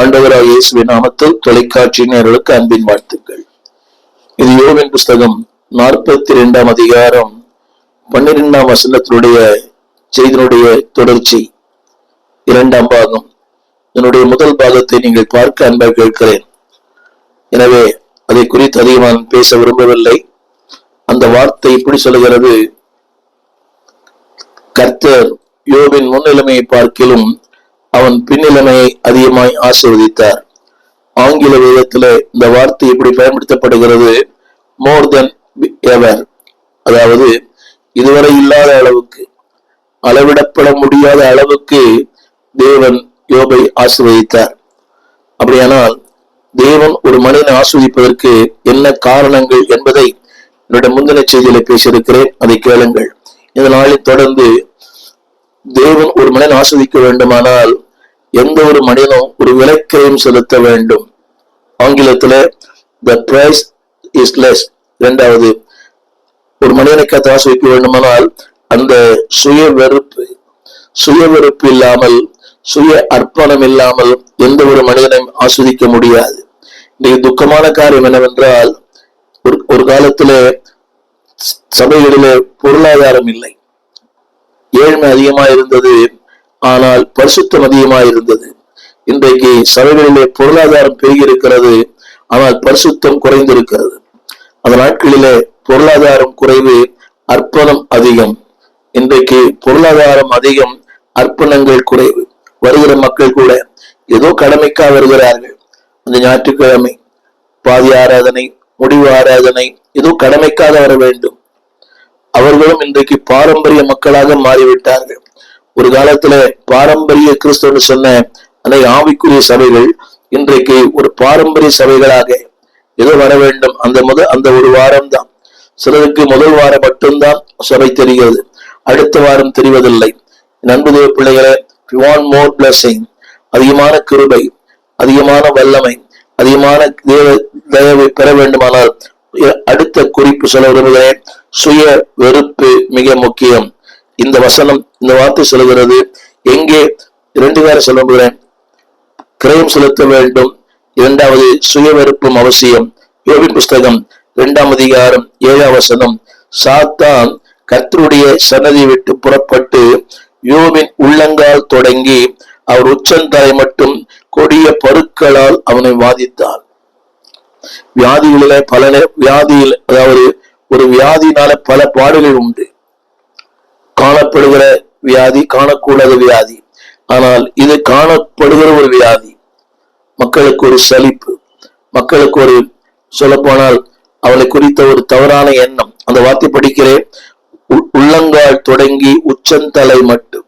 ஆண்டவராகிய இயேசுவின் நாமத்தில் தொலைக்காட்சி நேயர்களுக்கு அன்பின் வாழ்த்துக்கள். இது யோபின் புஸ்தகம் 42 அதிகாரம் 12 வசனத்தினுடைய செய்தியினுடைய தொடர்ச்சி, 2ஆம் பாகம். இதனுடைய முதல் பாகத்தை நீங்கள் பார்க்க அன்பாக கேட்கிறேன். எனவே அதை குறித்து அதிகமாக பேச விரும்பவில்லை. அந்த வார்த்தை இப்படி சொல்லுகிறது: கர்த்தர் யோபின் முன்னிலைமையை பார்க்கிலும் அவன் பின்னிலைமையை அதிகமாய் ஆசீர்வதித்தார். ஆங்கில வேதத்தில் இந்த வார்த்தை இப்படி பயன்படுத்தப்படுகிறது: மோர் தென் எவர். அதாவது இதுவரை இல்லாத அளவுக்கு, அளவிடப்பட முடியாத அளவுக்கு தேவன் யோபை ஆசீர்வதித்தார். அப்படியானால் தேவன் ஒரு மனிதனை ஆசீர்வதிப்பதற்கு என்ன காரணங்கள் என்பதை என்னுடைய முந்தின செய்தியில பேசியிருக்கிறேன். அதை கேளுங்கள். இந்த நாளில் தொடர்ந்து தேவன் ஒரு மனிதன் ஆஸ்வதிக்க வேண்டுமானால் எந்த ஒரு மனிதனும் ஒரு விலைக்கிரயம் செலுத்த வேண்டும். ஆங்கிலத்துல the price is less. இரண்டாவது, ஒரு மனிதனை கர்த்தர் ஆஸ்வதிக்க வேண்டுமானால் அந்த சுய வெறுப்பு இல்லாமல், சுய அர்ப்பணம் இல்லாமல் எந்த ஒரு மனிதனையும் ஆஸ்வதிக்க முடியாது. இன்னைக்கு துக்கமான காரியம் என்னவென்றால், ஒரு காலத்துல சபைகளிலே பொருளாதாரம் இல்லை, ஏழ்மை அதிகமா இருந்தது, ஆனால் பரிசுத்தம் அதிகமா இருந்தது. இன்றைக்கு சபைகளிலே பொருளாதாரம் பெருகி இருக்கிறது, ஆனால் பரிசுத்தம் குறைந்திருக்கிறது. அந்த நாட்களிலே பொருளாதாரம் குறைவு, அர்ப்பணம் அதிகம். இன்றைக்கு பொருளாதாரம் அதிகம், அர்ப்பணங்கள் குறைவு. வருகிற மக்கள் கூட ஏதோ கடமைக்காக வருகிறார்கள். அந்த ஞாயிற்றுக்கிழமை பாதி ஆராதனை, முடிவு ஆராதனை, ஏதோ கடமைக்காக வர வேண்டும். அவர்களும் இன்றைக்கு பாரம்பரிய மக்களாக மாறிவிட்டார்கள். ஒரு காலத்துல பாரம்பரிய கிறிஸ்தவ சொன்ன அன்றைய ஆவிக்குரிய சபைகள் இன்றைக்கு ஒரு பாரம்பரிய சபைகளாக ஏதோ வர வேண்டும். அந்த ஒரு வாரம் தான், சிலருக்கு முதல் வாரம் மட்டும்தான் சபை தெரிகிறது, அடுத்த வாரம் தெரிவதில்லை. அன்பு தேவ பிள்ளைகளே, if you want more blessing, அதிகமான கிருபை, அதிகமான வல்லமை, அதிகமான தயவை பெற வேண்டுமானால் அடுத்த குறிப்பு சொல்ல விரும்புகிறேன். சுய வெறுப்பு மிக முக்கியம். இந்த வசனம், இந்த வார்த்தை சொல்லுகிறது. எங்கே 2 பேரை சொல்ல விரும்புகிறேன். கிரயம் செலுத்த வேண்டும். இரண்டாவது, சுய வெறுப்பும் அவசியம். யோபின் புஸ்தகம் 2ஆம் அதிகாரம் 7ஆம் வசனம்: சாத்தான் கர்த்தருடைய சன்னதியை விட்டு புறப்பட்டு யோபின் உள்ளங்கால் தொடங்கி அவர் உச்சந்தலை மட்டும் கொடிய பருக்களால் அவனை வாதித்தான். வியாதிகளிலே அதாவது ஒரு வியாதினால பல பாடுகள் உண்டு. காணப்படுகிற வியாதி, காணக்கூடாத வியாதி. ஆனால் இது காணப்படுகிற ஒரு வியாதி. மக்களுக்கு ஒரு சலிப்பு, மக்களுக்கு ஒரு சொல்லப்போனால் அவளை குறித்த ஒரு தவறான எண்ணம். அந்த வார்த்தை படிக்கிறேன்: உள்ளங்கால் தொடங்கி உச்சந்தலை மட்டும்,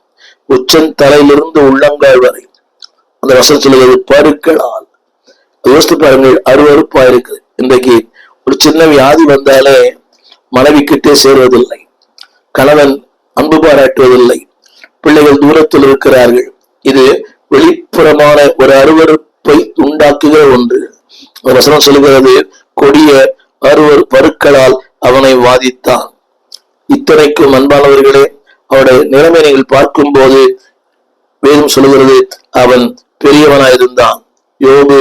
உச்சந்தலையிலிருந்து உள்ளங்கால் வரை. அந்த வசனம் சொல்லுகிறது பருக்களால். யோசித்து பாருங்கள், அருவருப்பா இருக்கு. இன்றைக்கு ஒரு சின்ன வியாதி வந்தாலே மனைவி கிட்டே சேர்வதில்லை, கணவன் அன்பு பாராட்டுவதில்லை, பிள்ளைகள் தூரத்தில் இருக்கிறார்கள். இது வெளிப்புறமான ஒரு அருவருப்பை உண்டாக்குகிற ஒன்று. வசனம் சொல்லுகிறது, கொடிய பருக்களால் அவனை வாதித்தான். இத்தனைக்கும் அன்பானவர்களே, அவருடைய நிலைமை நீங்கள் பார்க்கும் போது வேதம் சொல்லுகிறது, அவன் பெரியவனாயிருந்தான். யோபு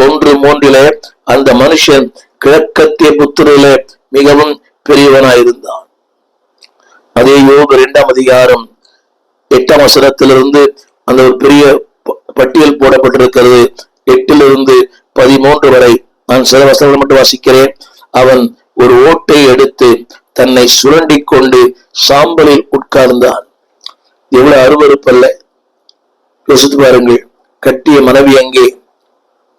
1:3 அந்த மனுஷன் கிழக்கத்திய புத்திரிலே மிகவும் பெரியவனாயிருந்தான். அதே யோபு 2ஆம் அதிகாரம் 8ஆம் வசனத்திலிருந்து அந்த ஒரு பெரிய பட்டியல் போடப்பட்டிருக்கிறது. 8 13 வரை நான் சில வசனங்கள் மட்டும் வாசிக்கிறேன். அவன் ஒரு ஓட்டை எடுத்து தன்னை சுரண்டி கொண்டு சாம்பலில் உட்கார்ந்தான். எவ்வளவு அருவருப்பல்ல! யோசித்து பாருங்கள். கட்டிய மனைவி எங்கே,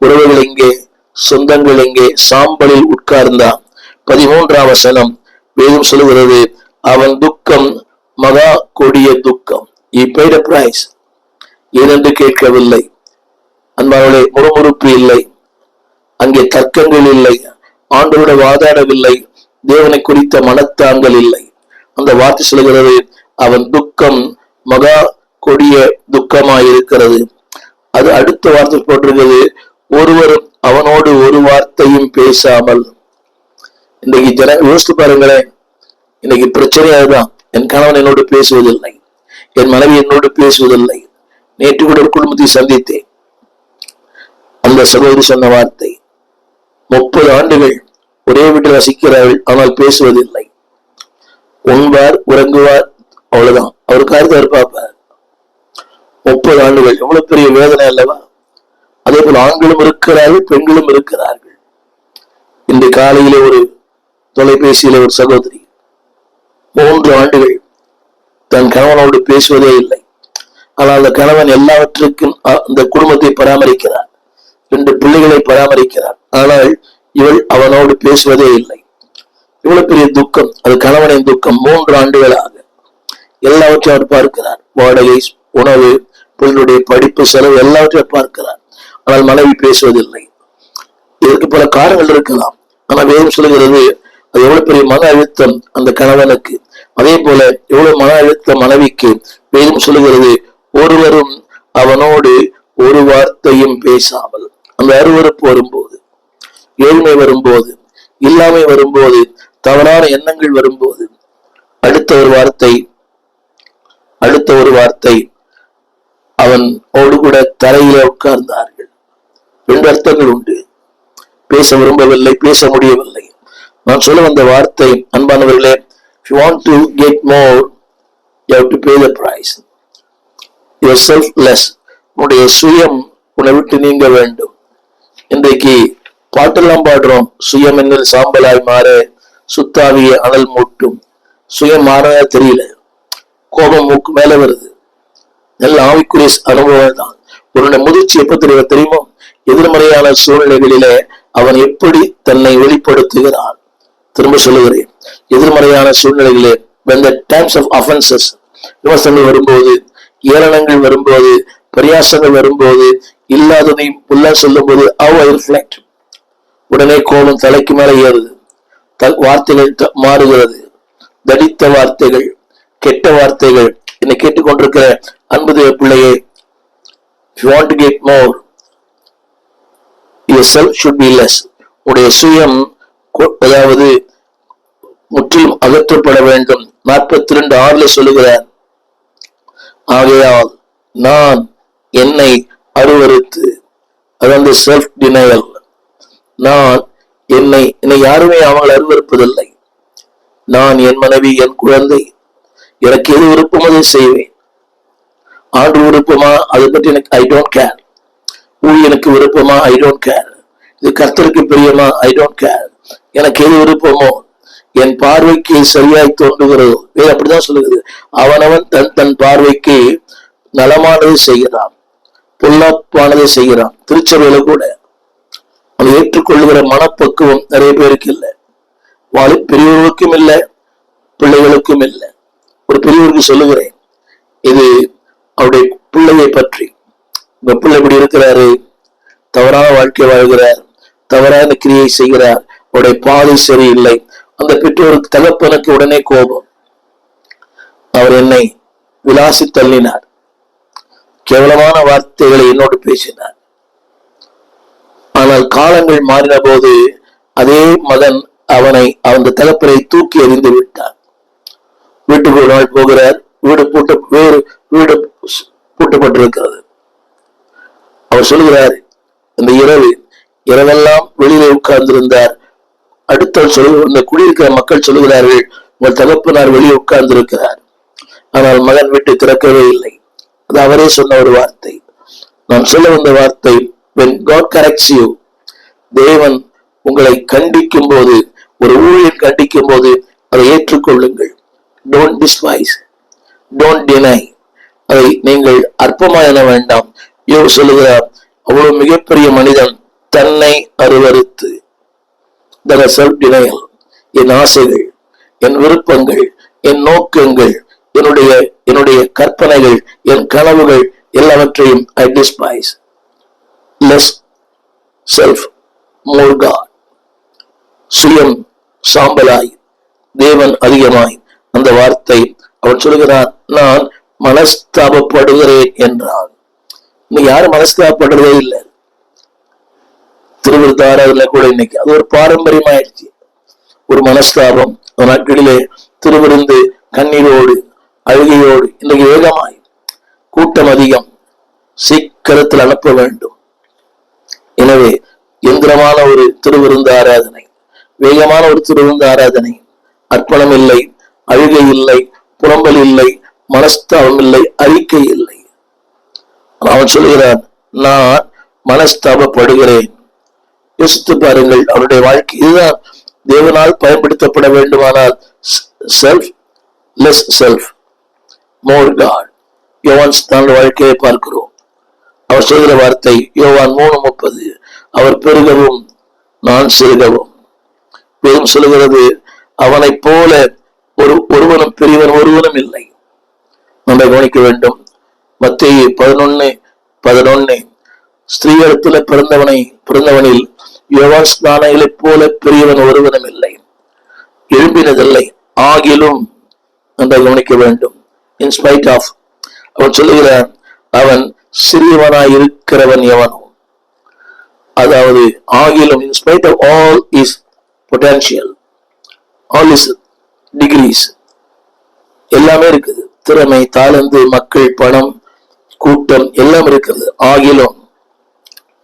உறவுகள் எங்கே, சொந்தங்கள் எங்கே? சாம்பலில் உட்கார்ந்தான். 13ஆம் வசனம் வேதம் சொல்லுகிறது, அவன் துக்கம் மகா கொடிய துக்கம். He paid a price. ஏனென்று கேட்கவில்லை. அன்பானவர்களே, முறுமுறுப்பு இல்லை, அங்கே தர்க்கங்கள் இல்லை, ஆண்டவரோட வாதாடவில்லை, தேவனை குறித்த மனத்தாங்கள் இல்லை. அந்த வார்த்தை சொல்லுகிறது, அவன் துக்கம் மகா கொடிய துக்கமாயிருக்கிறது. அது அடுத்த வார்த்தை போட்டிருக்கிறது, ஒருவரும் அவனோடு ஒரு வார்த்தையும் பேசாமல். இன்னைக்கு யோசித்து பாருங்களேன். இன்னைக்கு பிரச்சனை அதுதான். என் கணவன் என்னோடு பேசுவதில்லை, என் மனைவி என்னோடு பேசுவதில்லை. நேற்று கூட ஒரு குடும்பத்தை சந்தித்தேன். அந்த சகோதரி சொன்ன வார்த்தை, 30 ஆண்டுகள் ஒரே வீட்டில் வசிக்கிறார்கள், ஆனால் பேசுவதில்லை. உண்பார், உறங்குவார், அவ்வளவுதான். அவர் காரியத்தை அவர் பார்ப்பார். 30 ஆண்டுகள் எவ்வளவு பெரிய வேதனை அல்லவா? அதே போல ஆண்களும் இருக்கிறார்கள், பெண்களும் இருக்கிறார்கள். இந்த காலையிலே ஒரு தொலைபேசியில ஒரு சகோதரி 3 ஆண்டுகள் தன் கணவனோடு பேசுவதே இல்லை. ஆனால் அந்த கணவன் எல்லாவற்றுக்கும் அந்த குடும்பத்தை பராமரிக்கிறார், 2 பிள்ளைகளை பராமரிக்கிறார். ஆனால் இவள் அவனோடு பேசுவதே இல்லை. இவ்வளவு பெரிய துக்கம், அது கணவனின் துக்கம். 3 ஆண்டுகளாக எல்லாவற்றையும் அவர் பார்க்கிறார். வாடகை, உணவு, பிள்ளைகளுடைய படிப்பு செலவு எல்லாவற்றையும் பார்க்கிறார். ஆனால் மனைவி பேசுவதில்லை. இதற்கு பல காரணங்கள் இருக்கலாம். ஆனால் வேதம் சொல்கிறது அது எவ்வளவு பெரிய மன அழுத்தம் அந்த கணவனுக்கு. அதே போல எவ்வளவு மன அழுத்தம் மனைவிக்கு. வேதம் சொல்லுகிறது, ஒருவரும் அவனோடு ஒரு வார்த்தையும் பேசாமல். அந்த அருவருப்பு வரும்போது, ஏழ்மை வரும்போது, இல்லாமை வரும்போது, தவறான எண்ணங்கள் வரும்போது, அடுத்த ஒரு வார்த்தை அவனோடு கூட தரையில உட்கார்ந்தார்கள். 2 அர்த்தங்கள் உண்டு. பேச விரும்பவில்லை, பேச முடியவில்லை. நான் சொல்ல வந்த வார்த்தை, அன்பானவர்களே, if you want to get more, you have to pay the price. You are selfless. உன்னுடைய சுயம் உன்னை விட்டு நீங்க வேண்டும். இன்றைக்கு பாட்டெல்லாம் பாடுறோம், சுயம் என்னில் சாம்பலாய் மாற சுத்தாவிய அனல் மூட்டும். சுயம் மாற தெரியல, கோபம் மூக்கு மேல வருது. நல்ல ஆவிக்குரிய அனுபவம் தான். உன்னுடைய முதிர்ச்சி எப்ப தெரியுமோ, எதிர்மறையான சூழ்நிலைகளிலே அவன் எப்படி தன்னை வெளிப்படுத்துகிறான். திரும்ப சொல்லுகிறேன், எதிர்மறையான சூழ்நிலைகளிலே when the times of offenses, விமர்சனங்கள் வரும்போது, ஏளனங்கள் வரும்போது, பரியாசங்கள் வரும்போது, இல்லாததையும் புல்லா சொல்லும் போது, how I reflect, உடனே கோபம் தலைக்கு மேல ஏறுது. வார்த்தைகள் மாறுகிறது. தடித்த வார்த்தைகள், கெட்ட வார்த்தைகள். என்னை கேட்டுக்கொண்டிருக்கிற அன்பு தேவ பிள்ளையே, if you want to get more, yourself should be less. உடைய சுயம் அதாவது முற்றிலும் அகற்றப்பட வேண்டும். 42:6 சொல்லுகிறார், ஆகையால் நான் என்னை அருவருத்து, அது அந்த செல்ஃப் டினையல். நான் என்னை யாருமே அவங்களை அருவருப்பதில்லை. நான் என் மனைவி, என் குழந்தை, எனக்கு எது விருப்பம் அதை செய்வேன். ஆண்டு விருப்பமா, அதை பற்றி எனக்கு ஐ டோன்ட் கேர். எனக்கு விருப்பமா, ஐ டோன்ட் கேர். இது கர்த்தருக்கு பிரியமா, ஐ டோன்ட் கேர். எனக்கு எது விருப்பமோ, என் பார்வைக்கு சரியாய் தோன்றுகிறதோ, அப்படிதான் சொல்லுகிறது. அவனவன் தன் பார்வைக்கு நலமானதை செய்கிறான், பொல்லாப்பானதை செய்கிறான். திருச்சபையில கூட அதை ஏற்றுக்கொள்ளுகிற மனப்பக்குவம் நிறைய பேருக்கு இல்லை. பெரியவர்களுக்கும் இல்லை, பிள்ளைகளுக்கும் இல்லை. ஒரு பெரியவருக்கு சொல்லுகிறேன், இது அவருடைய பிள்ளையை பற்றி. உங்க பிள்ளை இப்படி இருக்கிறாரு, தவறான வாழ்க்கை வாழ்கிறார், தவறான கிரியை செய்கிறார், அவருடைய பாதை சரியில்லை. அந்த பெற்றோருக்கு, தகப்பனுக்கு உடனே கோபம். அவர் என்னை விலாசி தள்ளினார், கேவலமான வார்த்தைகளை என்னோடு பேசினார். ஆனால் காலங்கள் மாறின போது அதே மகன் அந்த தகப்பனை தூக்கி எறிந்து விட்டார். வீட்டுக்கு ஒரு நாள் போகிறார், வீடு பூட்டப்பட்டிருக்கிறது. அவர் சொல்லுகிறார், இந்த இரவெல்லாம் வெளியிலே உட்கார்ந்திருந்தார். அடுத்த இந்த குடியிருக்கிற மக்கள் சொல்லுகிறார்கள், உங்கள் தகப்பனார் வெளியே உட்கார்ந்திருக்கிறார். ஆனால் மகன் வீட்டை திறக்கவே இல்லை. அது அவரே சொன்ன ஒரு வார்த்தை. நான் சொல்ல வந்த வார்த்தை, when God corrects you, தேவன் உங்களை கண்டிக்கும் போது, ஒரு ஊழியர் கண்டிக்கும் போது அதை ஏற்றுக்கொள்ளுங்கள். Don't despise, don't deny. அதை நீங்கள் அற்பமா என வேண்டாம். சொல்லுகிறார், அவ்வளவு மிகப்பெரிய மனிதன் தன்னை அருவருத்து, செல்ஃப் டினையல். என் ஆசைகள், என் விருப்பங்கள், என் நோக்கங்கள், என்னுடைய கற்பனைகள், என் கனவுகள் எல்லாவற்றையும் I despise. Less self, more God. சுயம் சாம்பலாய், தேவன் அதிகமாய். அந்த வார்த்தை அவன் சொல்லுகிறான், நான் மனஸ்தாபப்படுகிறேன் என்றான். இன்னைக்கு யாரும் மனஸ்தாபப்படுறதே இல்லை. திருவிருத்தாராதனை கூட இன்னைக்கு அது ஒரு பாரம்பரியமாயிடுச்சு. ஒரு மனஸ்தாபம் நாட்களிலே திருவிருந்து கண்ணீரோடு அழுகையோடு. இன்னைக்கு வேகமாய் கூட்டம் அதிகம், சீக்கிரத்தில் அனுப்ப வேண்டும். எனவே எந்திரமான ஒரு திருவிருந்து ஆராதனை, வேகமான ஒரு திருவிருந்து ஆராதனை, அர்ப்பணம் இல்லை, அழுகை இல்லை, புலம்பல் இல்லை, மனஸ்தாபம் இல்லை, அறிக்கை இல்லை. அவன் சொல்கிறான், நான் மனஸ்தாபப்படுகிறேன். யோசித்து பாருங்கள் அவருடைய வாழ்க்கை. இதுதான் தேவனால் பயன்படுத்தப்பட வேண்டுமானால் செல்ஃப் லெஸ் செல்ஃப் மோர் காட். யோவான் தன்னுடைய வாழ்க்கையை பார்க்கிறோம். அவர் சொல்கிற வார்த்தை யோவான் 3:30, அவர் பெருகவும் நான் சிறுகவும். வேதம் சொல்கிறது, அவனைப் போல ஒருவனும் பெரியவன் ஒருவனும் இல்லை. நம்ம கவனிக்க வேண்டும். மத்தேயு 11:11, ஸ்திரீகளிடத்துல பிறந்தவனில் யோவான் ஸ்நானகளைப் போல பெரியவன் ஒருவனும் இல்லை, எழும்பினதில்லை, ஆகிலும் நம்ம கவனிக்க வேண்டும். இன்ஸ்பைட் ஆஃப், அவன் சொல்லுகிறான், அவன் சிறியவனாய் இருக்கிறவன் எவனோ, அதாவது ஆகிலும் in spite of all is potential, all is degrees, எல்லாமே இருக்குது. திறமை, தாளந்து, மக்கள், பணம், கூட்டம் எல்லாம் இருக்கிறது. ஆகிலும்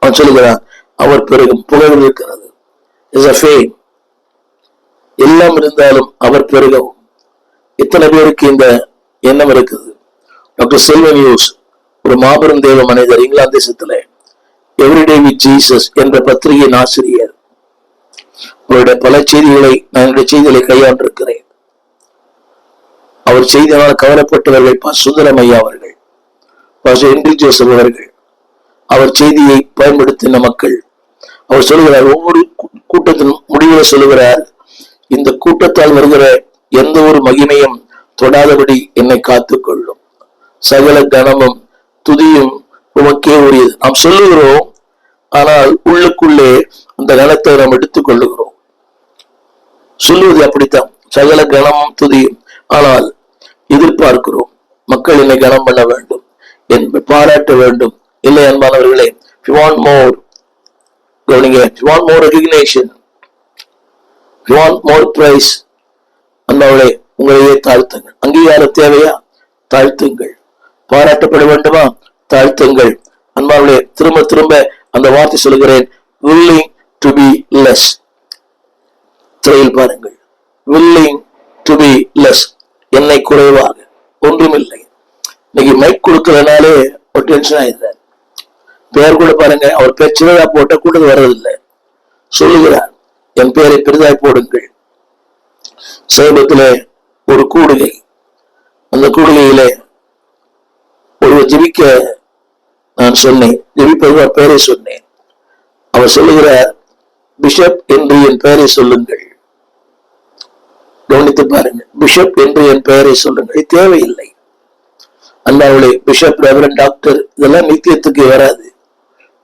அவன் சொல்லுகிறான், அவர் பெருகும், புகழ் இருக்கிறது, எல்லாம் இருந்தாலும் அவர் பெருகவும். இத்தனை பேருக்கு இந்த எண்ணம் இருக்குது. டாக்டர் செல்வன் யூஸ், ஒரு மாபெரும் தேவ மனிதர், இங்கிலாந்து தேசத்துல எவ்ரிடே வித் ஜீசஸ் என்ற பத்திரிகையின் ஆசிரியர். அவருடைய பல செய்திகளை நான் என்னுடைய செய்திகளை கையாண்டிருக்கிறேன். அவர் செய்தியால் கவலைப்பட்டவர்கள் சுந்தரம் ஐயா அவர்கள், என்டில் ஜோசப் அவர்கள், அவர் செய்தியை பயன்படுத்தின மக்கள். அவர் சொல்லுகிறார், ஒவ்வொரு கூட்டத்தின் முடிவில் சொல்லுகிறார், இந்த கூட்டத்தால் வருகிற எந்த ஒரு மகிமையும் தொடாதபடி என்னை காத்துக்கொள்ளும், சகல கனமும் துதியும் உமக்கே உரியது. நாம் சொல்லுகிறோம், ஆனால் உள்ளுக்குள்ளே அந்த கனத்தை நாம் எடுத்துக் கொள்ளுகிறோம். சொல்லுவது அப்படித்தான், சகல கனமும் துதியும். ஆனால் எதிர்பார்க்கிறோம், மக்கள் என்னை கனம் பண்ண வேண்டும், பாராட்ட வேண்டும். இல்லை அன்பானவர்களே, if you want more, கவனிங்க, if you want more recognition, if you want more praise, அன்பானவர்களே உங்களையே தாழ்த்துங்கள். அங்கீகாரம் தேவையா? தாழ்த்துங்கள். பாராட்டப்பட வேண்டுமா? தாழ்த்துங்கள். அன்பானவர்களே, திரும்ப திரும்ப அந்த வார்த்தை சொல்லுகிறேன், willing to be less. திரையில் பாருங்கள், willing to be less, என்னை குறைவாக, ஒன்றுமில்லை. இன்னைக்கு மைக் கொடுக்கறதுனாலே ஒரு டென்ஷன் ஆயிடுறார். பெயர் கூட பாருங்க, அவர் பேர் சின்னதா போட்ட கூட வர்றதில்லை. சொல்லுகிறார், என் பெயரை பெரிதாய் போடுங்கள். சமீபத்துல ஒரு கூடுகை, அந்த கூடுகையில ஒருவர் ஜெபிக்க நான் சொன்னேன், ஜெபிப்பது பெயரை சொன்னேன். அவர் சொல்லுகிறார், பிஷப் என்று என் பெயரை சொல்லுங்கள். கவனித்து பாருங்க, பிஷப் என்று என் பெயரை சொல்லுங்கள். தேவையில்லை. அல்லாவுடைய பிஷப், ரெவரண்ட், டாக்டர் இதெல்லாம் நித்தியத்துக்கு வராது.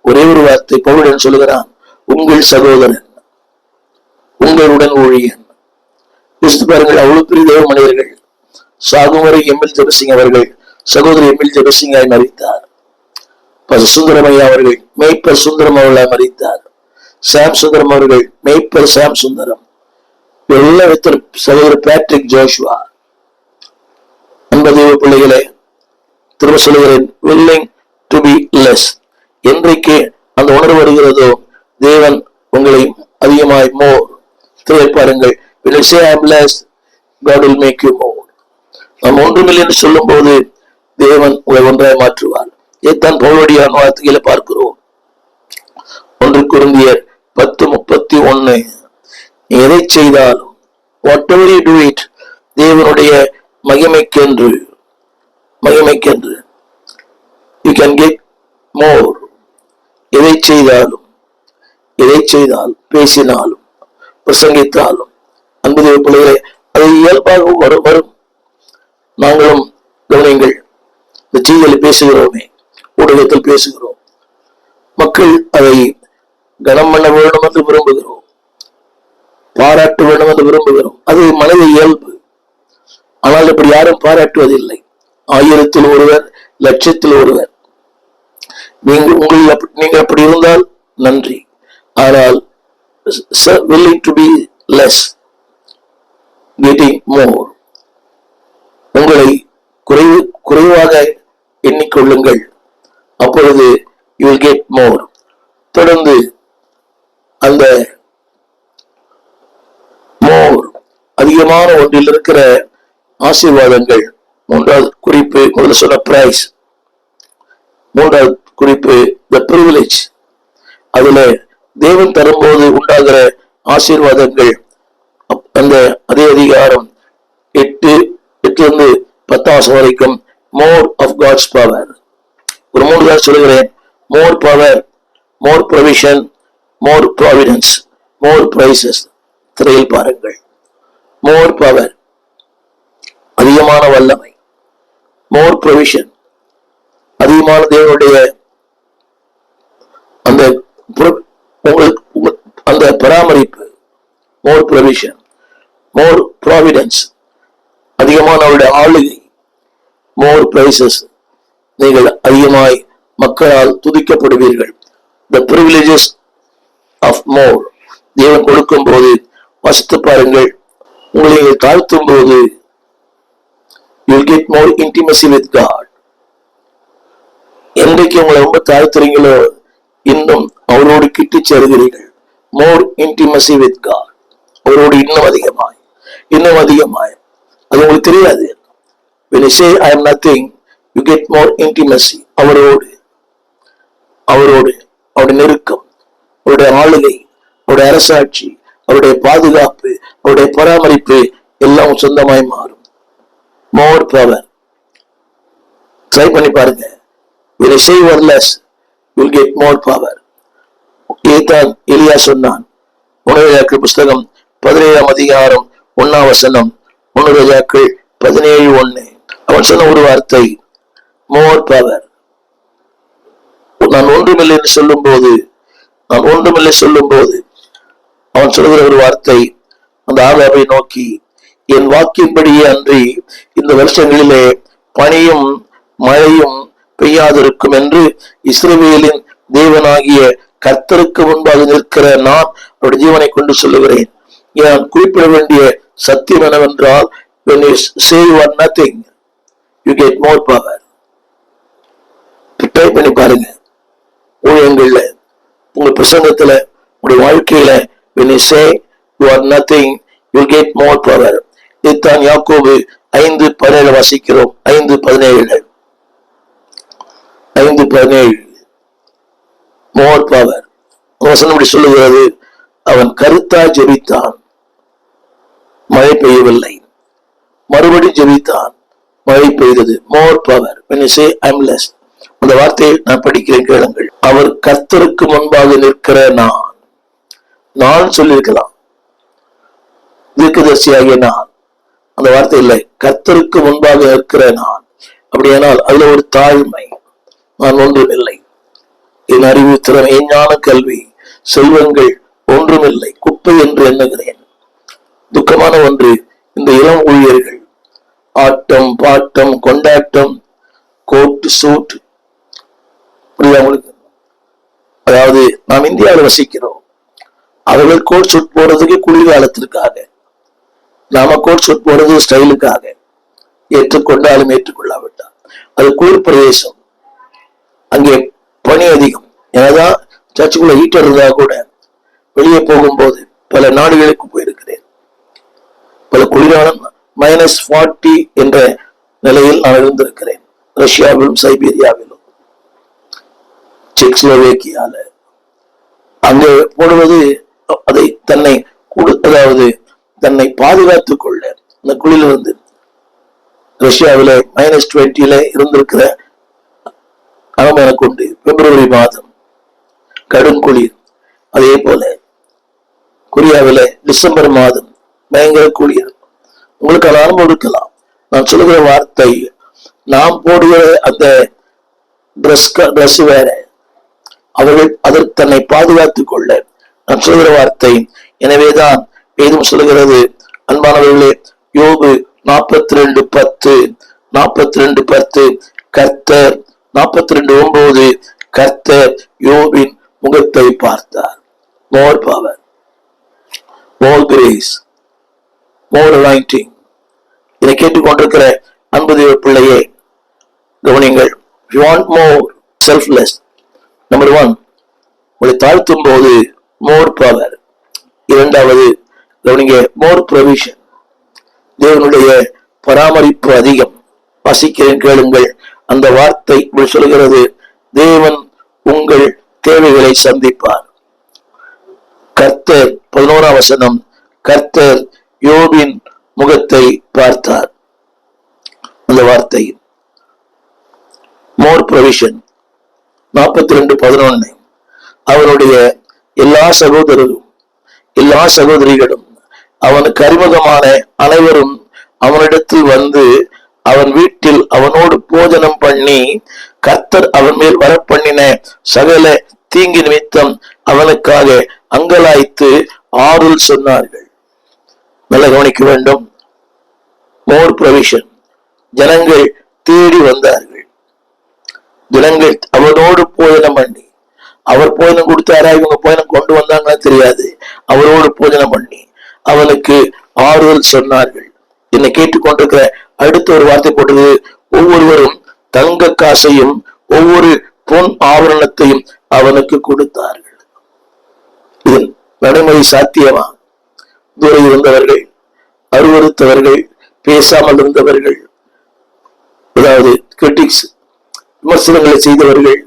ஒரே ஒரு வார்த்தை பவுலன் சொல்லுகிறான், உங்கள் சகோதரன், உங்களுடன் ஊழியன். பாருங்கள், அவ்வளவு பெரிய தேவ மனிதர்கள். சாகும் வரை எம்எல் ஜெபசிங் அவர்கள் சகோதரி எம்எல் ஜெபசிங்காய் மறித்தார். சுந்தரமையா அவர்கள் மேய்ப்பர் சுந்தரம் அவர்களாய் மறித்தார். சாம் சுந்தரம் அவர்கள் மேய்ப்பர் சாம் சுந்தரம். எல்லா சகோதரர் பேட்ரிக் ஜோஷுவா. அன்பு பிள்ளைகளே, திரும்ப சொல்லுகிறேன், willing to be less. என்றைக்கு அந்த உணர்வு வருகிறதோ, தேவன் உங்களை அதிகமாய் மோர். பாருங்கள், when you say I am less, God will make you more. நாம் ஒன்றுமில்லை என்று சொல்லும் போது தேவன் உங்களை ஒன்றாய் மாற்றுவார். இதைத்தான் பவுலுடைய வார்த்தைகளை பார்க்கிறோம். 1 கொரிந்தியர் 10:31, எதை செய்தாலும் whatever you do it, தேவனுடைய மகிமைக்கென்று you can get more. எதை செய்தாலும் பேசினாலும் பிரசங்கித்தாலும், அன்பு பிள்ளைகளே, அது இயல்பாக வரும். நாங்களும் கவனிங்கள், இந்த செய்திகளை பேசுகிறோமே, ஊடகத்தில் பேசுகிறோம், மக்கள் அதை கனம் பண்ண வேண்டும் என்று விரும்புகிறோம், பாராட்ட வேண்டும் என்று விரும்புகிறோம். அது மனித இயல்பு. ஆனால் இப்படி யாரும் பாராட்டுவதில்லை. 1000-ல் ஒருவர், 1,00,000-ல் ஒருவர். நீங்கள் அப்படி இருந்தால் நன்றி. ஆனால் willing to be less, getting more. உங்களை குறைவாக எண்ணிக்கொள்ளுங்கள், அப்பொழுது you will get more. தொடர்ந்து அதிகமான ஒன்றில் இருக்கிற ஆசீர்வாதங்கள். மூன்றாவது குறிப்பு முதல்ல சொன்ன பிரைஸ். மூன்றாவது குறிப்பு த பிரிவிலேஜ். அதுல தேவன் தரும்போது உண்டாகிற ஆசீர்வாதங்கள். அந்த அதே அதிகாரம் 8 10 வரைக்கும் மோர் ஆஃப் காட்ஸ் பவர். ஒரு 3 தான் சொல்லுகிறேன். மோர் பவர், மோர் ப்ரொவிஷன், மோர் ப்ராவிடன்ஸ், மோர் பிரைசஸ். திரையில் பாருங்கள். மோர் பவர், அதிகமான வல்லமை. மோர் ப்ரொவிஷன், அதிகமான தேவனுடைய அந்த அந்த பராமரிப்பு. மோர் ப்ரொவிஷன், மோர் ப்ராவிடன்ஸ், அதிகமான அவருடைய ஆளுகை. மோர் பிரைசஸ், நீங்கள் அதிகமாய் மக்களால் துதிக்கப்படுவீர்கள். த பிரிவிலேஜஸ் ஆஃப் மோர். தேவன் கொடுக்கும் போது வசித்து பாருங்கள். உங்களை தாழ்த்தும் போது you will get more intimacy with God. என்றைக்கு உங்களை ரொம்ப தாழ்த்துறீங்களோ இன்னும் அவரோடு கிட்டி சேருகிறீர்கள். more intimacy with God. அவரோடு இன்னும் அதிகமாய் இன்னும் அதிகமாய். அது உங்களுக்கு தெரியாது. when you say I am nothing, you get more intimacy. அவரோடு அவருடைய நெருக்கம், அவருடைய ஆளுகை, அவருடைய அரசாட்சி, அவருடைய பாதுகாப்பு, அவருடைய பராமரிப்பு எல்லாம் சொந்தமாய் மாறும். மோர் பவர். ட்ரை பண்ணி பாருங்க. when you say you are less, you will get more power. இதைத்தான் எலியா சொன்னான். 1 ராஜாக்கள் புஸ்தகம் 17 அதிகாரம் 1 1 ராஜாக்கள் 17:1. அவன் சொன்ன ஒரு வார்த்தை, மோர் பவர். நான் ஒன்றுமில்லை என்று சொல்லும் போது அவன் சொல்லுகிற ஒரு வார்த்தை, அந்த ஆகாபை நோக்கி, என் வாக்கின்படியே அன்றி இந்த வருஷங்களிலே பனியும் மழையும் பெய்யாதிருக்கும் என்று இஸ்ரவேலின் தேவனாகிய கர்த்தருக்கு முன்பாக நிற்கிற நான் அவருடைய ஜீவனை கொண்டு சொல்லுகிறேன். நான் குறிப்பிட வேண்டிய சத்தியம் என்னவென்றால், when you say you are nothing, you get more power. Try பண்ணி பாருங்க. ஊழியங்கள்ல, உங்க பிரசங்கத்துல, உங்களுடைய வாழ்க்கையில when you say you are nothing, you will get more power. இதைத்தான் யாக்கோபு 5:17 வாசிக்கிறோம். 5:17 மோர் பவர். வசனம் சொல்லுகிறது, அவன் கருத்தா ஜெபித்தான், மழை பெய்யவில்லை. மறுபடி ஜெபித்தான், மழை பெய்தது. மோர் power. when you say I am less. அந்த வார்த்தையை நான் படிக்கிறேன், கேளுங்கள். அவர் கர்த்தருக்கு முன்பாக நிற்கிற நான் சொல்லியிருக்கலாம், தீர்க்கதரிசியாகிய நான். அந்த வார்த்தை இல்லை, கர்த்தருக்கு முன்பாக நிற்கிற நான். அப்படியானால் அதுல ஒரு தாழ்மை. நான் ஒன்றுமில்லை, என் அறிவு, திறமை, என் ஞான, கல்வி, செல்வங்கள் ஒன்றுமில்லை, குப்பை என்று எண்ணுகிறேன். துக்கமான ஒன்று, இந்த இளம் ஊழியர்கள் ஆட்டம் பாட்டம் கொண்டாட்டம், கோட் சூட். உங்களுக்கு அதாவது நாம் இந்தியாவில் வசிக்கிறோம். அவர்கள் கோட் சூட் போறதுக்கு குளிர்காலத்திற்காக, நாம கோட் சூட் போறது ஸ்டைலுக்காக. ஏற்றுக்கொண்டாலும் ஏற்றுக்கொள்ளாவிட்டால் அது குளிர் பிரதேசம். அங்கே பனி அதிகம். ஏனதான் சர்ச்சுக்குள்ள ஹீட்டர் இருந்தா கூட வெளியே போகும்போது பல நாடுகளுக்கு போயிருக்கிறேன். பல குளிரான -40 என்ற நிலையில் நான் இருந்திருக்கிறேன். ரஷ்யாவிலும் சைபீரியாவிலும் செக்ஸ்லோவேக்கியால. அங்கே போடுவது அதை தன்னை பாதுகாத்துக் கொள்ள இந்த குளிரிலிருந்து. ரஷ்யாவில -20 இருந்திருக்கிற அனுமதி கொண்டு பிப்ரவரி மாதம் கடும் குளிர். அதே போல கொரியாவில டிசம்பர் மாதம் பயங்கர குளிர். உங்களுக்கு அது அனுபவம் இருக்கலாம். நான் சொல்லுகிற வார்த்தை, நாம் போடுகிற அந்த ட்ரெஸ் வேற, அவர்கள் அதற்கு தன்னை பாதுகாத்துக் கொள்ள நான் சொல்கிற வார்த்தை. எனவேதான் வேதம் சொல்லுகிறது, அன்பானவர்களே, யோபு 42:10 கர்த்தர் 42:9 கர்த்தர் யோபின் முகத்தை பார்த்தார். மோர் பவர், மோர் கிரேஸ், மோர் அனாயிண்டிங். இதை கேட்டுக்கொண்டிருக்கிற அன்பு தேவ பிள்ளையே, கவனிங்கள். You want more selfless. Number 1, உங்களை தாழ்த்தும் போது மோர் பவர். இரண்டாவது கவனிங்க, மோர் ப்ரொவிஷன். தேவனுடைய பராமரிப்பு அதிகம். வாசிக்கிறேன், கேளுங்கள். அந்த வார்த்தை சொல்கிறது, தேவன் உங்கள் தேவைகளை சந்திப்பார். கர்த்தர் 11ஆம் வசனம், கர்த்தர் யோபின் முகத்தை பார்த்தார். அந்த வார்த்தை மோர் ப்ரொவிஷன் 42:11. அவனுடைய எல்லா சகோதரரும் எல்லா சகோதரிகளும் அவனுக்கு அறிமுகமான அனைவரும் அவனிடத்தில் வந்து அவன் வீட்டில் அவனோடு போஜனம் பண்ணி கர்த்தர் அவன் மேல் வரப்பண்ணின சகல தீங்கு நிமித்தம் அவனுக்காக அங்கலாய்த்து ஆறுதல் சொன்னார்கள். நல்ல கவனிக்க வேண்டும். மோர் ப்ரொவிஷன். ஜனங்கள் தேடி வந்தார்கள். ஜனங்கள் அவனோடு போஜனம் பண்ணி, அவர் போஜனம் கொடுத்தாரா இவங்க போஜனம் கொண்டு வந்தாங்களா தெரியாது, அவரோடு போஜனம் பண்ணி அவனுக்கு ஆறுதல் சொன்னார்கள். என்னை கேட்டுக்கொண்டிருக்கிற அடுத்த ஒரு வார்த்தை போட்டது, ஒவ்வொருவரும் தங்க காசையும் ஒவ்வொரு பொன் ஆபரணத்தையும் அவனுக்கு கொடுத்தார்கள். இது நடைமுறை சாத்தியமா? தூர இருந்தவர்கள், அருவருத்தவர்கள், பேசாமல் இருந்தவர்கள், அதாவது கிரிட்டிக்ஸ், விமர்சனங்களை செய்தவர்கள்,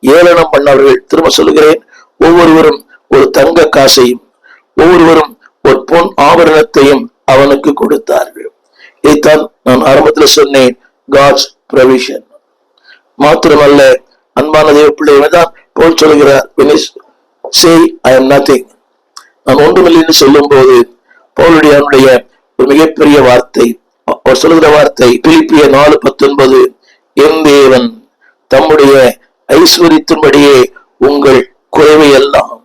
ஏளனம் பண்ணவர்கள், திரும்ப சொல்லுகிறேன், ஒவ்வொருவரும் ஒரு தங்க காசையும் ஒவ்வொருவரும் ஒரு பொன் ஆபரணத்தையும் அவனுக்கு கொடுத்தார்கள். இதைத்தான் நான் ஆரம்பத்தில் சொன்னேன், காட்ஸ் ப்ரொவிஷன். மாத்திரமல்ல, அன்பான தேவ பிள்ளைதான் போல் சொல்கிறார், say I am nothing, நான் ஒன்றுமில்லை என்று சொல்லும் போது பவுலுடைய ஒரு மிகப்பெரிய வார்த்தை, அவர் சொல்லுகிற வார்த்தை பிலிப்பியர் 4:19, என் தேவன் தம்முடைய ஐஸ்வரியத்தின்படியே உங்கள் குறைவை எல்லாம்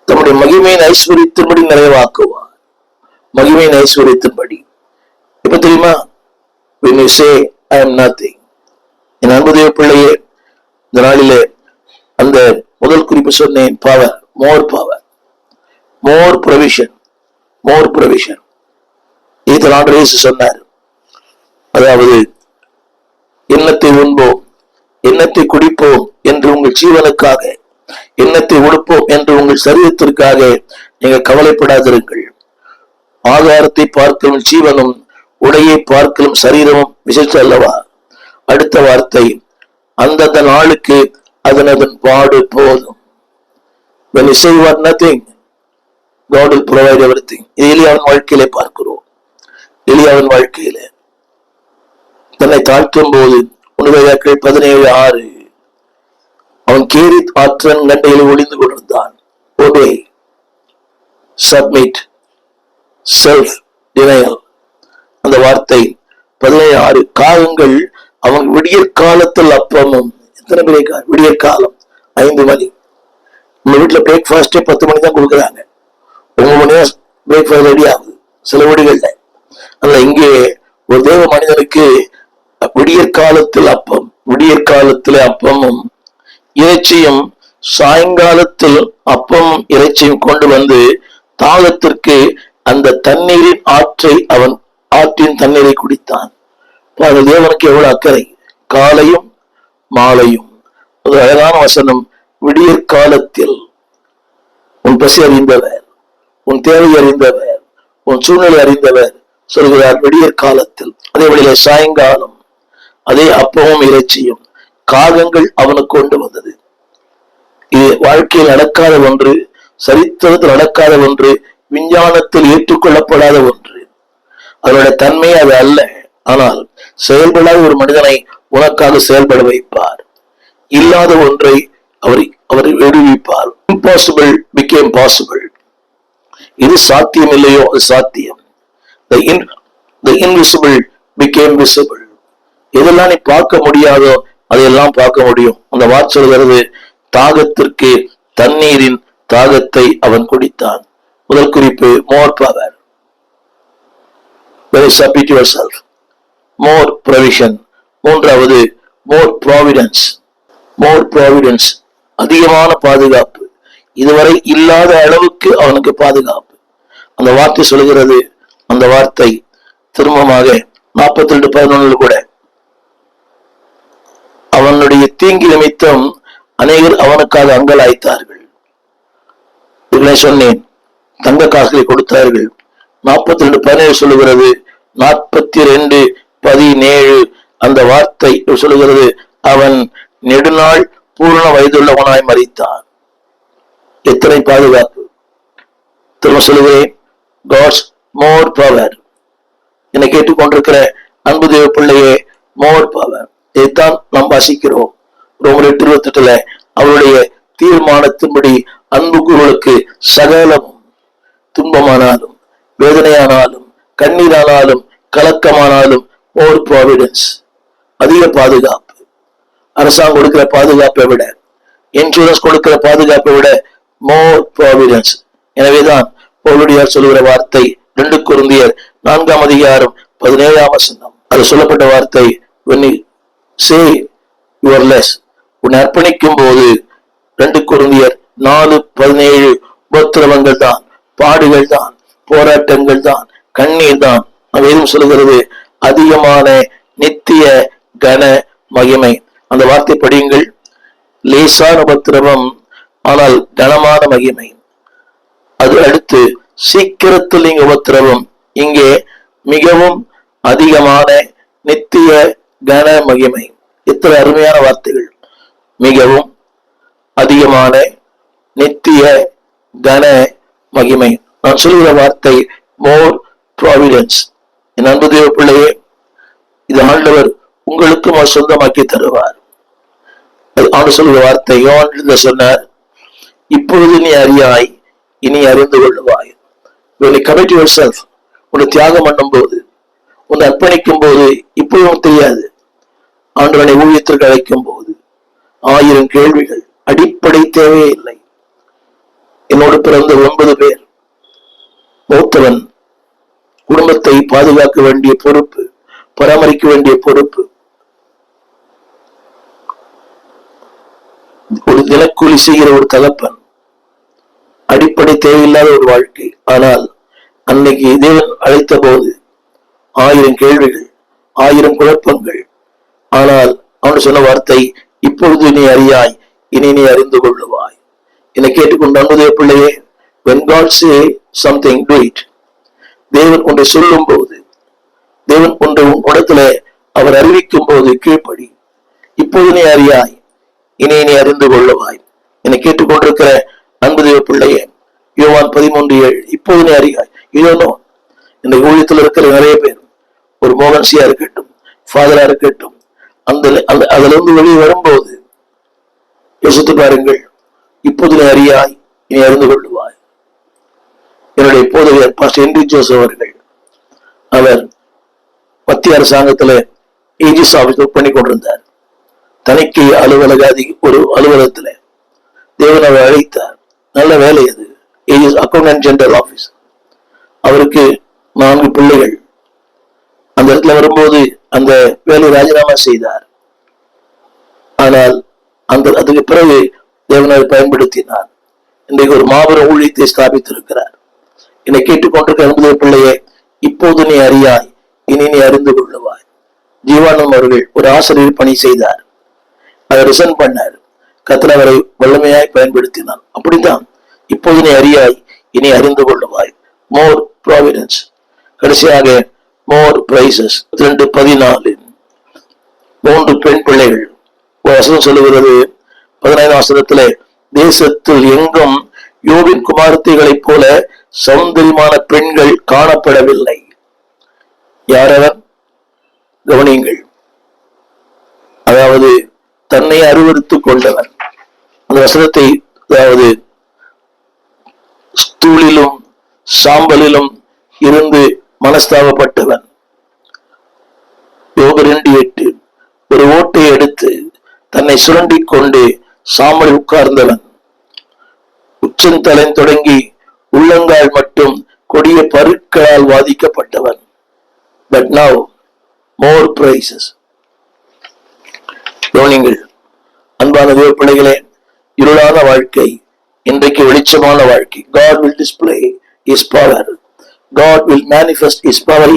தம்முடைய மகிமையின் ஐஸ்வரியத்தின்படி நிறைவாக்குவார். மகிமையின் ஐஸ்வரியத்தின்படி. இப்ப தெரியுமா, when you say I am nothing, என் அன்பு தேவ பிள்ளையே, இந்த நாளிலே அந்த முதல் குறிப்பு சொன்னேன், பவர், மோர் பவர், மோர் ப்ரொவிஷன், மோர் ப்ரொவிஷன். இதன் ஆண்டவர் சொன்னார், அதாவது எண்ணத்தை உண்போம், எண்ணத்தை குடிப்போம் என்று உங்கள் ஜீவனுக்காக, எண்ணத்தை உடுப்போம் என்று உங்கள் சரீரத்திற்காக நீங்கள் கவலைப்படாதிருங்கள். ஆகாரத்தை பார்க்கலும் ஜீவனும் உடையை பார்க்கலும் சரீரமும் விசேஷ அல்லவா? அடுத்த வார்த்தை, அந்தந்த நாளுக்கு அதன் பாடு போதும். When you say you are nothing, God will provide everything. எலியாவின் வாழ்க்கையிலே பார்க்கிறோம். எலியாவின் வாழ்க்கையிலே தன்னை தாழ்த்தும் போது 17:6, அவன் கேரித் ஆற்றன் கண்டையில் ஒளிந்து கொண்டிருந்தான். obey, submit, self denial. அந்த வார்த்தை 17:6, காகங்கள் அவன் விடியற் காலத்தில் அப்பமும். எத்தனை பேர் விடியற் காலம் 5 மணி. நம்ம வீட்டுல பிரேக்ஃபாஸ்டே 10 மணி தான் கொடுக்குறாங்க. 9 மணியா பிரேக்ஃபாஸ்ட் ரெடி ஆகுது சில வீடுகள்ல. அல்ல, இங்கே ஒரு தேவ மனிதனுக்கு விடியற் காலத்தில் அப்பம், விடியற் காலத்துல அப்பமும் இறைச்சியும், சாயங்காலத்தில் அப்பமும் இறைச்சியும் கொண்டு வந்து தாகத்திற்கு அந்த தண்ணீரின் ஆற்றை, அவன் ஆற்றின் தண்ணீரை குடித்தான். தேவனுக்கு எவ்வளவு அக்கறை! காலையும் மாலையும். ஒரு அழகான வசனம், விடியற் காலத்தில் உன் பசி அறிந்தவர், உன் தேவை அறிந்தவர், உன் சூழ்நிலை அறிந்தவர் சொல்கிறார், விடியற் காலத்தில். அதே வழியில சாயங்காலம், அதே அப்பமும் இறைச்சியும் காகங்கள் அவனுக்கு கொண்டு வந்தது. இது வாழ்க்கையில் நடக்காத ஒன்று, சரித்திரத்தில் நடக்காத ஒன்று, விஞ்ஞானத்தில் ஏற்றுக்கொள்ளப்படாத ஒன்று. அதனுடைய தன்மை அது அல்ல. ஆனால் செயல்படாத ஒரு மனிதனை உனக்காக செயல்பட வைப்பார். இல்லாத ஒன்றை அவர் விடுவிப்பார். Impossible became possible. இது சாத்தியம் இல்லையோ அது சாத்தியம். The invisible became visible. எதெல்லாம் நீ பார்க்க முடியாதோ அதையெல்லாம் பார்க்க முடியும். அந்த வார்த்தை சொல்கிறது, தாகத்திற்கு தண்ணீரின் தாகத்தை அவன் குடித்தான். முதல் குறிப்பு, மோர் power. Submit yourself. More provision. மூன்றாவது, more providence. More providence. அதிகமான பாதுகாப்பு. இதுவரை இல்லாத அளவுக்கு அவனுக்கு பாதுகாப்பு. அந்த வார்த்தை சொல்கிறது, அந்த வார்த்தை திரும்பமாக 42:11 கூட, அவனுடைய தீங்கு நிமித்தம் அநேகர் அவனுக்காக அங்கலாய்த்தார்கள். சொன்னேன், தங்க காசுகளை கொடுத்தார்கள், 42:17 சொல்லுகிறது. 42:17 அந்த வார்த்தை சொல்லுகிறது, அவன் நெடுநாள் பூர்ண வயதுள்ளவனாய் மரித்தான். எத்தனை பாதுகாப்பு! திரும்ப சொல்லுகிறேன், காட்ஸ் மோர் பவர். என்னை கேட்டுக்கொண்டிருக்கிற அன்பு தேவ பிள்ளையே, மோர் பவர். இதைத்தான் நாம் வாசிக்கிறோம் ரோமர் 8:28. அவருடைய தீர்மானத்தின்படி அன்பு கூறுகளுக்கு சகலமும், துன்பமானாலும் வேதனையானாலும் கண்ணீரானாலும் கலக்கமானாலும் மோர் ப்ராவிடன்ஸ், அதிக பாதுகாப்பு. அரசாங்கம் கொடுக்கிற பாதுகாப்பை விட, இன்சூரன்ஸ் கொடுக்கிற பாதுகாப்பை விட மோர் ப்ராவிடன்ஸ். எனவேதான் பவுலடியார் சொல்லுகிற வார்த்தை 2 கொரிந்தியர் 4:17 அது சொல்லப்பட்ட வார்த்தை, when you say you are less, உன்னை அர்ப்பணிக்கும் போது 2 கொரிந்தியர் 4:17 உபத்திரவங்கள் தான், பாடுகள் தான், போராட்டங்கள் தான், கண்ணீர் தான். வேதம் சொல்லுகிறது அதிகமான நித்திய கன மகிமை. அந்த வார்த்தை படியுங்கள். லேசான உபத்திரவம், ஆனால் கனமான மகிமை. அது அடுத்து சீக்கிரத்தில் நீங்க உபத்திரவம், இங்கே மிகவும் அதிகமான நித்திய கன மகிமை. இத்தனை அருமையான வார்த்தைகள். மிகவும் அதிகமான நித்திய கன மகிமை. நான் சொல்கிற வார்த்தை மோர் ப்ராவிடன்ஸ். என் அன்பு தேவ பிள்ளையே, இது ஆண்டவர் உங்களுக்கும் அவர் சொந்தமாக்கி தருவார். ஆண்டு சொல்கிற வார்த்தை யோவான் சொன்னார், இப்பொழுது நீ அறியாய், இனி அறிந்து கொள்ளுவாய். Commit your self. உன்னை தியாகம் பண்ணும் போது, உன்னை அர்ப்பணிக்கும் போது, இப்பொழுதும் தெரியாது. ஆண்டவனை ஊழியத்திற்கு அழைக்கும் போது 1000 கேள்விகள். அடிப்படை தேவையே இல்லை. என்னோடு பிறந்த 9 பேர். மூத்தவன் குடும்பத்தை பாதுகாக்க வேண்டிய பொறுப்பு, பராமரிக்க வேண்டிய பொறுப்பு. ஒரு தினக்கூலி செய்கிற ஒரு தகப்பன். அடிப்படை தேவையில்லாத ஒரு வாழ்க்கை. ஆனால் அன்னைக்கு தேவன் அழைத்த போது 1000 கேள்விகள், 1000 குழப்பங்கள். ஆனால் அவன் சொன்ன வார்த்தை, இப்பொழுது நீ அறியாய், இனி நீ அறிந்து கொள்ளுவாய். என்னை கேட்டுக்கொண்டு அன்புதே பிள்ளையே, when God say something, do it. தேவன் ஒன்றை சொல்லும் போது, தேவன் ஒன்றை இடத்துல அவர் அறிவிக்கும் போது கீழ்ப்படி. இப்போது நீ அறியாய், இனி நீ அறிந்து கொள்ளுவாய். என்னை கேட்டுக்கொண்டிருக்கிற அன்பு தேவ பிள்ளையே, யோவான் 13:7, இப்போது நீ அறியாய். இதோ இந்த ஊழியத்தில் இருக்கிற நிறைய பேர், ஒரு மோகன்சியா இருக்கட்டும், ஃபாதரா இருக்கட்டும், அதுல இருந்து வெளியே வரும்போது யோசித்து பாருங்கள். இப்போது நீ அறியாய், இனி அறிந்து கொள்ளுவாய். என்னுடைய போதகர் பாஸ்டர் ஹென்றி ஜோசப் அவர்கள், அவர் மத்திய அரசாங்கத்துல ஏஜிஸ் ஆபீஸ் ஒர்க் பண்ணி கொண்டிருந்தார். தணிக்கை அலுவலக ஒரு அலுவலகத்துல தேவன் அவர் அழைத்தார். நல்ல வேலை அது, ஏஜிஸ் அக்கௌண்டன்ட் ஜெனரல் ஆபீஸ். அவருக்கு 4 பிள்ளைகள். அந்த இடத்துல வரும்போது அந்த வேலையை ராஜினாமா செய்தார். ஆனால் அதுக்கு பிறகு தேவனை பயன்படுத்தினார். இன்றைக்கு ஒரு மாபெரும் ஊழியத்தை ஸ்தாபித்திருக்கிறார். என்னை கேட்டுக்கொண்டிருக்கிற அன்புடைய பிள்ளையே, இப்போது நீ அறியாய், இனி நீ அறிந்து கொள்ளுவாய். ஜீவானந்தம் அவர்கள் ஒரு ஆசிரியர் பணி செய்தார். அதை ரிசைன் பண்ணார். கர்த்தர் அவரை வல்லமையாய் பயன்படுத்தினார். அப்படித்தான் இப்போது நீ அறியாய், இனி அறிந்து கொள்ளுவாய். மோர் ப்ராவிடன்ஸ். கடைசியாக மோர் பிரைசஸ். 2:14 3 பெண் பிள்ளைகள். வசனம் சொல்லுகிறது 15ஆம் வசனத்திலே, தேசத்தில் எங்கும் யோபின் குமாரத்திகளைப் போல சௌந்தரியமான பெண்கள் காணப்படவில்லை. யாரவர்? கவனியுங்கள். அதாவது தன்னை அருவருத்துக் கொண்டவன். அந்த வசனத்தை, அதாவது ஸ்தூலிலும் சாம்பலிலும் இருந்து மனஸ்தாபப்பட்டவன். யோபு 2:8, ஒரு ஓட்டை எடுத்து தன்னை சுரண்டிக் கொண்டு சாம்பல் உட்கார்ந்தவன். உச்சந்தலை தொடங்கி உள்ளங்கால் மட்டும் கொடிய பருக்களால் வாதிக்கப்பட்டவன். But now more praises. கவனிங்கள் அன்பான தேவ பிள்ளைகளே, இருளான வாழ்க்கை இன்றைக்கு வெளிச்சமான வாழ்க்கை. God will display His power. God will manifest His power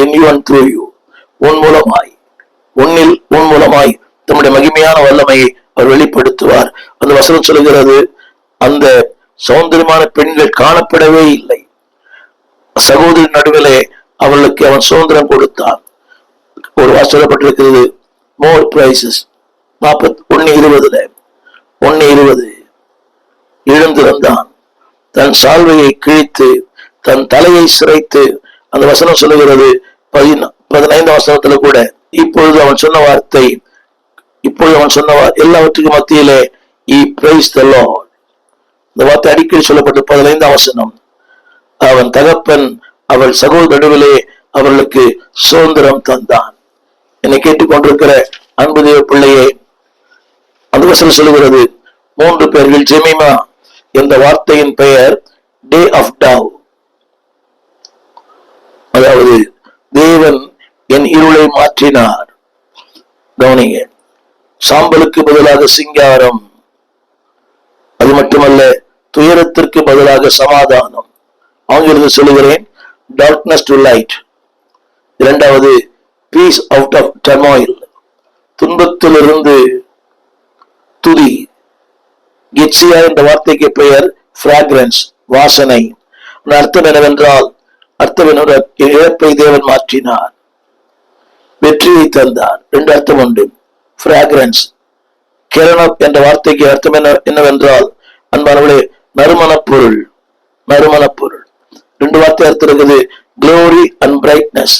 in you and through you. உன் மூலமாய் தம்முடைய மகிமையான வல்லமையை அவர் வெளிப்படுத்துவார். அந்த வசனம் சொல்லுகிறது, அந்த சௌந்தரியமான பெண்கள் காணப்படவே இல்லை. சகோதரி நடுவிலே அவர்களுக்கு அவன் சுதந்திரம் கொடுத்தான். ஒரு சொல்லப்பட்டிருக்கிறது, மோர் பிரைசஸ் 1:20 எழுந்திருந்தான், தன் சால்வையை கிழித்து தன் தலையை சிரைத்து. அந்த வசனம் சொல்லுகிறது 15 வசனத்துல கூட, இப்பொழுது அவன் சொன்ன வார்த்தை, எல்லாவற்றுக்கும் மத்தியிலே he praised the Lord. இந்த வார்த்தை அடிக்கடி சொல்லப்பட்டு 15 வசனம். அவன் தகப்பன் அவள் சகோதர நடுவிலே அவர்களுக்கு சுதந்திரம் தந்தான். என்னை கேட்டுக்கொண்டிருக்கிற அன்பு தேவ பிள்ளையே, அந்த வசனம் சொல்லுகிறது 3 பேர்கள். ஜெமிமா என்ற வார்த்தையின் பெயர் டே ஆஃப் டவ், அதாவது தேவன் என் இருளை மாற்றினார். கவனிங்க, சாம்பலுக்கு பதிலாக சிங்காரம், அது மட்டுமல்ல துயரத்திற்கு பதிலாக சமாதானம். ஆங்கிலத்தில் சொல்லுகிறேன், டார்க்னஸ் டு லைட். இரண்டாவது, பீஸ் அவுட் ஆஃப் டர்மாயில், துன்பத்திலிருந்து துதி. கெட்சியா என்ற வார்த்தைக்கு பெயர் பிராக்ரன்ஸ், வாசனை. அர்த்தம் என்னவென்றால், இழப்பை தேவன் மாற்றினார், வெற்றியை தந்தார். 2 அர்த்தம் உண்டு. பிராக்ரன்ஸ், கிரணம் என்ற வார்த்தைக்கு அர்த்தம் என்னவென்றால், அன்பானவர்களே, நறுமணப் பொருள். 2 வார்த்தை அர்த்தம் இருக்குது, க்ளோரி அண்ட் பிரைட்னஸ்,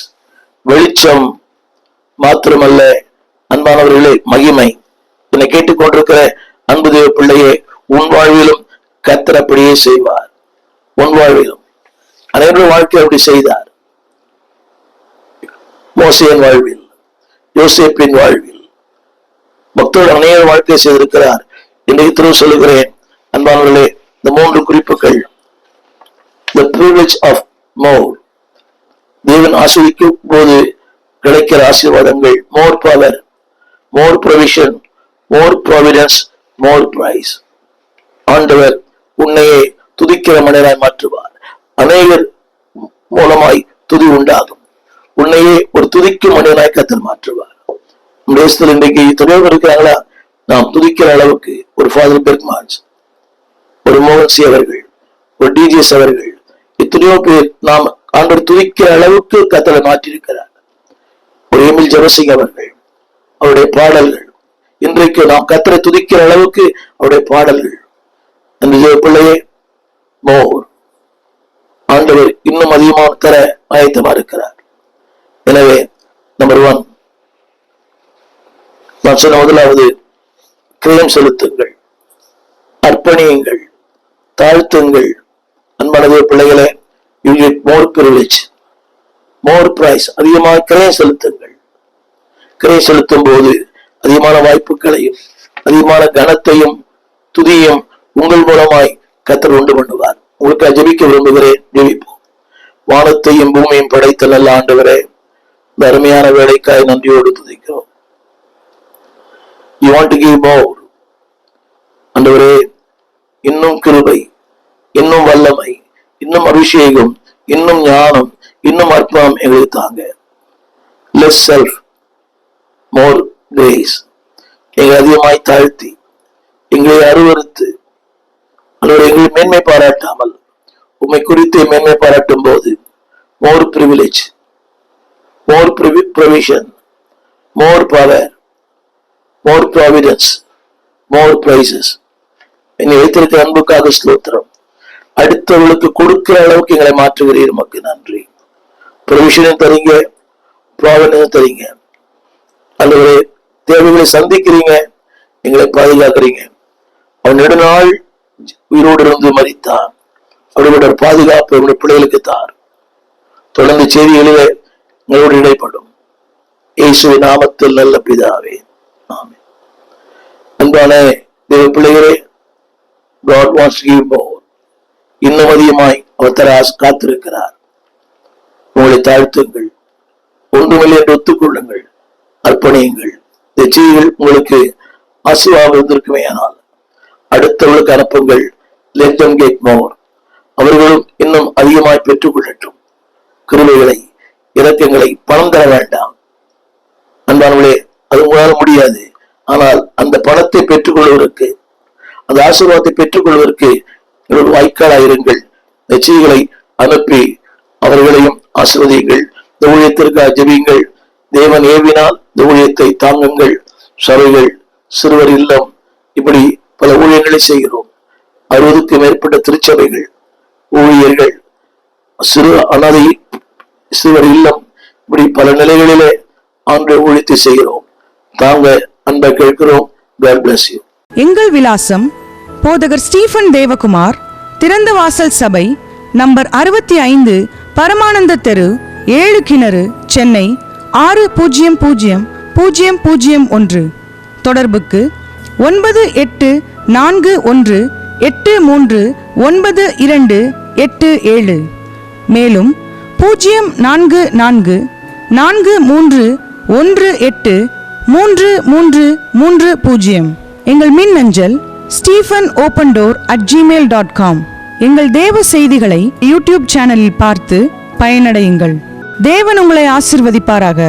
வெளிச்சம் மாத்திரமல்ல அன்பானவர்களே, மகிமை. என்னை கேட்டுக்கொண்டிருக்கிற அன்பு தேவ பிள்ளையே, உன் வாழ்விலும் கர்த்தர் அப்படியே செய்வார். உன் வாழ்விலும் அனைவருடைய வாழ்க்கை அப்படி செய்தார். மோசேயின் வாழ்வில், யோசேப்பின் வாழ்வில், பக்தர்கள் அநேக வாழ்க்கை செய்திருக்கிறார். இன்றைக்கு திரும்ப சொல்லுகிறேன் அன்பானவர்களே, இந்த 3 குறிப்புகள். The privilege of more, தேவன் ஆசீர்வதிக்கும் போது கிடைக்கிற ஆசீர்வாதங்கள். more power, more provision, more providence, more prize. ஆண்டவர் உன்னையே துதிக்கிற மனிதனாய் மாற்றுவார். அநேகர் மூலமாய் துதி உண்டாகும். உன்னையே ஒரு துதிக்கும் மனிதனாய் கர்த்தர் மாற்றுவார். தேசத்தில் இன்றைக்கு தொடர்பு இருக்கிறாங்களா? நாம் துதிக்கிற அளவுக்கு ஒரு ஃபாதர் பெர்க்மான்ஸ், ஒரு மோகன்சி அவர்கள், ஒரு டிஜிஎஸ் அவர்கள், எத்தனையோ பேர் நாம் ஆண்டவர் துதிக்கிற அளவுக்கு கர்த்தரை மாற்றியிருக்கிறார். ஒரு எமில் ஜெபசிங் அவர்கள், அவருடைய பாடல்கள், இன்றைக்கு நாம் கர்த்தரை துதிக்கிற அளவுக்கு அவருடைய பாடல்கள். அந்த பிள்ளையே, மோர் ஆண்டவர் இன்னும் அதிகமாக தர ஆயத்தமா இருக்கிறார். எனவே நம்பர் 1, நான் சொன்ன முதலாவது, கிரயம் செலுத்துங்கள், அர்ப்பணியுங்கள், தாழ்த்துங்கள். அன்பான பிள்ளைகளே, you get more privilege, more price. அதிகமாக கிரயம் செலுத்துங்கள். கிரயம் செலுத்தும் போது அதிகமான வாய்ப்புகளையும் அதிகமான கனத்தையும் துதியும் உங்கள் மூலமாய் கர்த்தர் உண்டு பண்ணுவார். உங்களுக்கு ஜெபிக்க விரும்புகிறேன். ஜெபிப்போம். வானத்தையும் பூமியையும் படைத்த நல்ல ஆண்டவரே, இந்த அருமையான வேலைக்காய் நன்றியோடு துதிக்கிறோம். You want to give more. ஆண்டவரே, இன்னும் கிருபை, இன்னும் வல்லமை, இன்னும் அபிஷேகம், இன்னும் ஞானம், இன்னும் அர்ப்பணம் எங்களுக்கு தாங்க. less self, more grace. எங்களை அதிகமாய் தாழ்த்தி, எங்களை அருவருத்து, அல்லது எங்களை மேன்மை பாராட்டாமல் உண்மை குறித்து மேன்மை பாராட்டும் போது, more privilege, more provision, more power, more providence, more prizes. என்னை வைத்திருக்கிற அன்புக்காக ஸ்தோத்திரம். அடுத்தவர்களுக்கு கொடுக்கிற அளவுக்கு எங்களை மாற்றுகிறீர், உமக்கு நன்றி. ப்ரொவிஷனும் தரீங்க, ப்ராவிடன்ஸும் தரீங்க. அல்லது தேவைகளை சந்திக்கிறீங்க, எங்களை பாதுகாக்கிறீங்க. அவன் நெடுநாள் உயிரோடு இருந்து மரித்தான். அவருடைய பாதுகாப்பு அவருடைய பிள்ளைகளுக்கு தார். தொடர்ந்து செய்திகளிலே உங்களோடு இடைப்படும். இயேசுவின் நாமத்தில் நல்ல பிதாவே, ஆமென். அன்பான தேவ பிள்ளைகளே, God wants to give more. இன்னும் அதிகமாய் அவர் தர காத்திருக்கிறார். உங்களை தாழ்த்துங்கள், ஒன்றுமில்லை என்று ஒத்துக்கொள்ளுங்கள், அர்ப்பணியுங்கள். இந்த செய்திகள் உங்களுக்கு ஆசீர்வாதம் இருந்திருக்குமே, ஆனால் அடுத்தவர்களுக்கு அனுப்புங்கள். Let them get more. அவர்களும் இன்னும் அதிகமாய் பெற்றுக் கொள்ளட்டும். கிருபைகளை, இரக்கங்களை. பணம் தர வேண்டாம் அன்பானவர்களே, அது உங்களால் முடியாது. ஆனால் அந்த பணத்தை பெற்றுக் கொள்வதற்கு, அந்த ஆசீர்வாதத்தை பெற்றுக் கொள்வதற்கு வாய்க்காலாயிருங்கள். இந்த செய்திகளை அனுப்பி அவர்களையும் ஆசீர்வதியுங்கள். இந்த ஊழியத்திற்காக ஜெபியுங்கள். தேவன் ஏவினால் இந்த ஊழியத்தை தாங்குங்கள். சபைகள், சிறுவர் இல்லம், இப்படி பல ஊழியர்களை செய்கிறோம். 60க்கும் மேற்பட்ட திருச்சபைகள், ஊழியர்கள், சிறு அனாதை சிறுவர் இல்லம், இப்படி பல நிலைகளிலே ஆண்டு ஊழியத்தை செய்கிறோம். தாங்க அன்பை கேட்கிறோம். God bless you. எங்கள் விலாசம் போதகர் ஸ்டீபன் தேவகுமார், திறந்த வாசல் சபை, நம்பர் 65, பரமானந்த தெரு, 7 கிணறு, சென்னை 600001. தொடர்புக்கு 9841839287. மேலும் 04443183330. எங்கள் மின்னஞ்சல் stephenopendor@gmail.com. எங்கள் தேவ செய்திகளை யூடியூப் சேனலில் பார்த்து பயனடையுங்கள். தேவன் உங்களை ஆசீர்வதிப்பாராக.